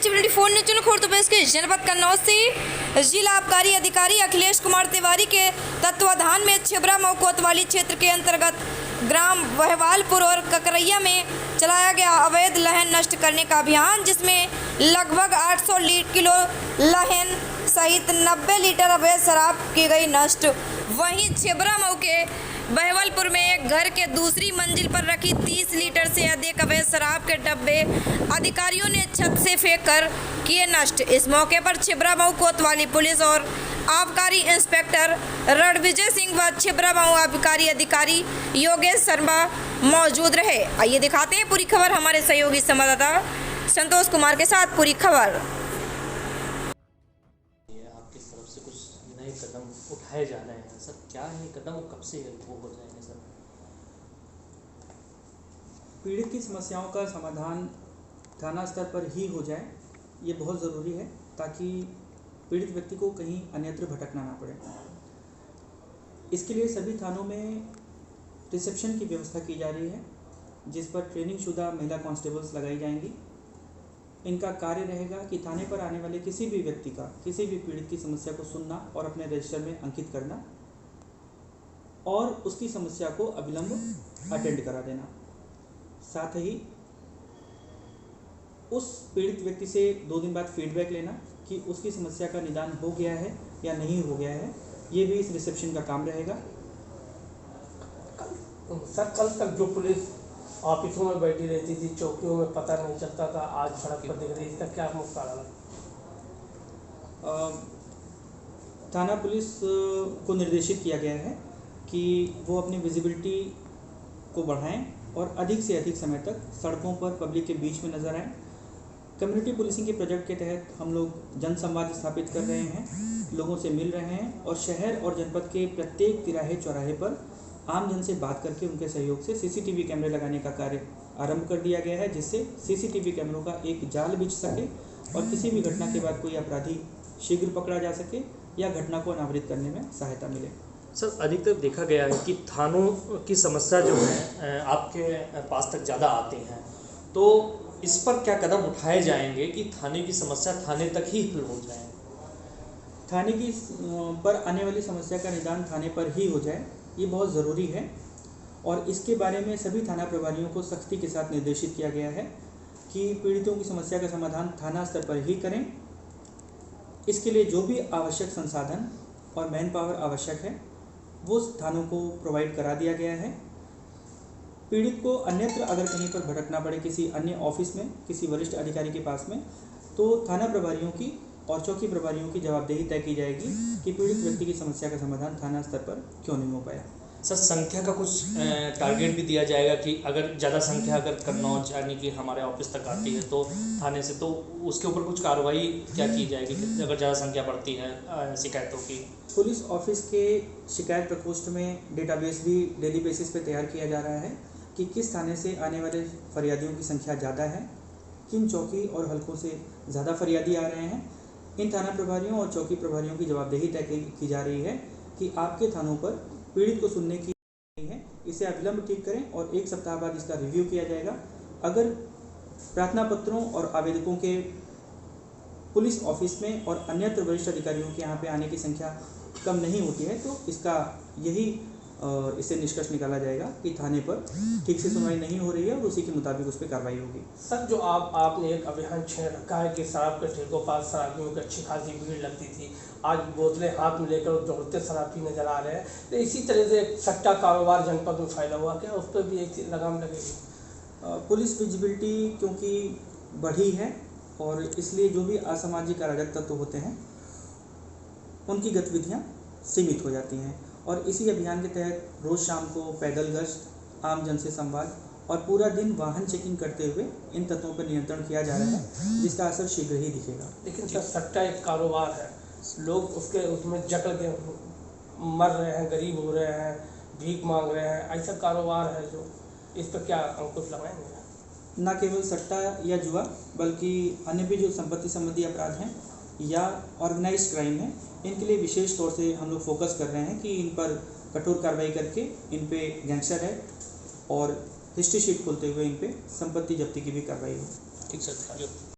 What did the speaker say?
Phone news channel Khurd के जनपद कन्नौज से जिला आबकारी अधिकारी अखिलेश कुमार तिवारी के तत्वाधान में छिबरा मऊ कोतवाली क्षेत्र के अंतर्गत ग्राम वहवालपुर और ककरैया में चलाया गया अवैध लहन नष्ट करने का अभियान, जिसमें लगभग 800 किलो लहन सहित 90 लीटर अवैध शराब की गई नष्ट। वहीं छिबरा मऊ के बहवलपुर में एक घर के दूसरी मंजिल पर रखी 30 लीटर से अधिक अवैध शराब के डब्बे अधिकारियों ने छत से फेंक कर किए नष्ट। इस मौके पर छिबरा मऊ कोतवाली पुलिस और आबकारी इंस्पेक्टर रणविजय सिंह व छिबरा मऊ आबकारी अधिकारी योगेश शर्मा मौजूद रहे। आइए दिखाते हैं पूरी खबर हमारे सहयोगी संवाददाता संतोष कुमार के साथ। पूरी खबर आपकी तरफ से कुछ नए कदम उठाए जा रहे हैं सर, क्या है कदम, कब से वो हो जाएंगे सर? पीड़ित की समस्याओं का समाधान थाना स्तर पर ही हो जाए, ये बहुत ज़रूरी है ताकि पीड़ित व्यक्ति को कहीं अन्यत्र भटकना ना पड़े। इसके लिए सभी थानों में रिसेप्शन की व्यवस्था की जा रही है, जिस पर ट्रेनिंग शुदा महिला कांस्टेबल्स लगाई जाएंगी। इनका कार्य रहेगा कि थाने पर आने वाले किसी भी व्यक्ति का, किसी भी पीड़ित की समस्या को सुनना और अपने रजिस्टर में अंकित करना और उसकी समस्या को अविलंब अटेंड करा देना। साथ ही उस पीड़ित व्यक्ति से 2 दिन बाद फीडबैक लेना कि उसकी समस्या का निदान हो गया है या नहीं हो गया है, ये भी इस रिसेप्शन का काम रहेगा। सर, कल तक जो पुलिस ऑफिसों में बैठी रहती थी, चौकियों में पता नहीं चलता था, आज सड़क पर दिख रही है, इसका क्या मुख्य कारण है? थाना पुलिस को निर्देशित किया गया है कि वो अपनी विजिबिलिटी को बढ़ाएं और अधिक से अधिक समय तक सड़कों पर पब्लिक के बीच में नजर आएं। कम्युनिटी पुलिसिंग के प्रोजेक्ट के तहत हम लोग जन संवाद स्थापित कर रहे हैं, लोगों से मिल रहे हैं और शहर और जनपद के प्रत्येक तिराहे चौराहे पर आम जन से बात करके उनके सहयोग से सीसीटीवी कैमरे लगाने का कार्य आरंभ कर दिया गया है, जिससे सीसीटीवी कैमरों का एक जाल बिछ सके और किसी भी घटना के बाद कोई अपराधी शीघ्र पकड़ा जा सके या घटना को अनावृत करने में सहायता मिले। सर, अधिकतर देखा गया है कि थानों की समस्या जो है आपके पास तक ज़्यादा आती हैं, तो इस पर क्या कदम उठाए जाएंगे कि थाने की समस्या थाने तक ही हल हो जाए? थाने की पर आने वाली समस्या का निदान थाने पर ही हो जाए, ये बहुत ज़रूरी है और इसके बारे में सभी थाना प्रभारियों को सख्ती के साथ निर्देशित किया गया है कि पीड़ितों की समस्या का समाधान थाना स्तर पर ही करें। इसके लिए जो भी आवश्यक संसाधन और मैन पावर आवश्यक है वो थानों को प्रोवाइड करा दिया गया है। पीड़ित को अन्यत्र अगर कहीं पर भटकना पड़े, किसी अन्य ऑफिस में, किसी वरिष्ठ अधिकारी के पास में, तो थाना प्रभारियों की और चौकी प्रभारियों की जवाबदेही तय की जाएगी कि पीड़ित व्यक्ति की समस्या का समाधान थाना स्तर पर क्यों नहीं हो पाया। सर, संख्या का कुछ टारगेट भी दिया जाएगा कि अगर ज़्यादा संख्या अगर कन्नौज यानी कि हमारे ऑफिस तक आती है तो थाने से, तो उसके ऊपर कुछ कार्रवाई क्या की जाएगी अगर ज़्यादा संख्या बढ़ती है शिकायतों की? पुलिस ऑफिस के शिकायत प्रकोष्ठ में डेटाबेस भी डेली बेसिस पे तैयार किया जा रहा है कि किस थाने से आने वाले फरियादियों की संख्या ज़्यादा है, किन चौकी और हलकों से ज़्यादा फरियादी आ रहे हैं। इन थाना प्रभारियों और चौकी प्रभारियों की जवाबदेही तय की जा रही है कि आपके थानों पर पीड़ित को सुनने की है, इसे अविलंब ठीक करें और 1 सप्ताह बाद इसका रिव्यू किया जाएगा। अगर प्रार्थना पत्रों और आवेदकों के पुलिस ऑफिस में और अन्यत्र वरिष्ठ अधिकारियों के यहाँ पे आने की संख्या कम नहीं होती है तो इसका इससे निष्कर्ष निकाला जाएगा कि थाने पर ठीक से सुनवाई नहीं हो रही है और उसी के मुताबिक उस पर कार्रवाई होगी। सर, जो आपने एक अभियान छेड़ रखा है कि शराब के ठेकों पास शराबियों की अच्छी खासी भीड़ लगती थी, आज बोतलें हाथ में लेकर दौड़ते शराबी नजर आ रहे हैं, तो इसी तरह से सट्टा कारोबार जनपद में फैला हुआ, क्या उस पर भी एक लगाम लगेगी? पुलिस विजिबिलिटी क्योंकि बढ़ी है और इसलिए जो भी असामाजिक अराजक तत्व होते हैं उनकी गतिविधियाँ सीमित हो जाती हैं और इसी अभियान के तहत रोज़ शाम को पैदल गश्त, आम जन से संवाद और पूरा दिन वाहन चेकिंग करते हुए इन तत्वों पर नियंत्रण किया जा रहा है, जिसका असर शीघ्र ही दिखेगा। लेकिन सर, सट्टा एक कारोबार है, लोग उसमें जकड़ के मर रहे हैं, गरीब हो रहे हैं, भीख मांग रहे हैं, ऐसा कारोबार है जो इस पर क्या अंकुश लगाएंगे? न केवल सट्टा या जुआ बल्कि अन्य भी जो संपत्ति संबंधी अपराध हैं या ऑर्गेनाइज्ड क्राइम है, इनके लिए विशेष तौर से हम लोग फोकस कर रहे हैं कि इन पर कठोर कार्रवाई करके इन पे गैंगस्टर एक्ट और हिस्ट्री शीट खोलते हुए इन पे संपत्ति जब्ती की भी कार्रवाई हो। ठीक सर,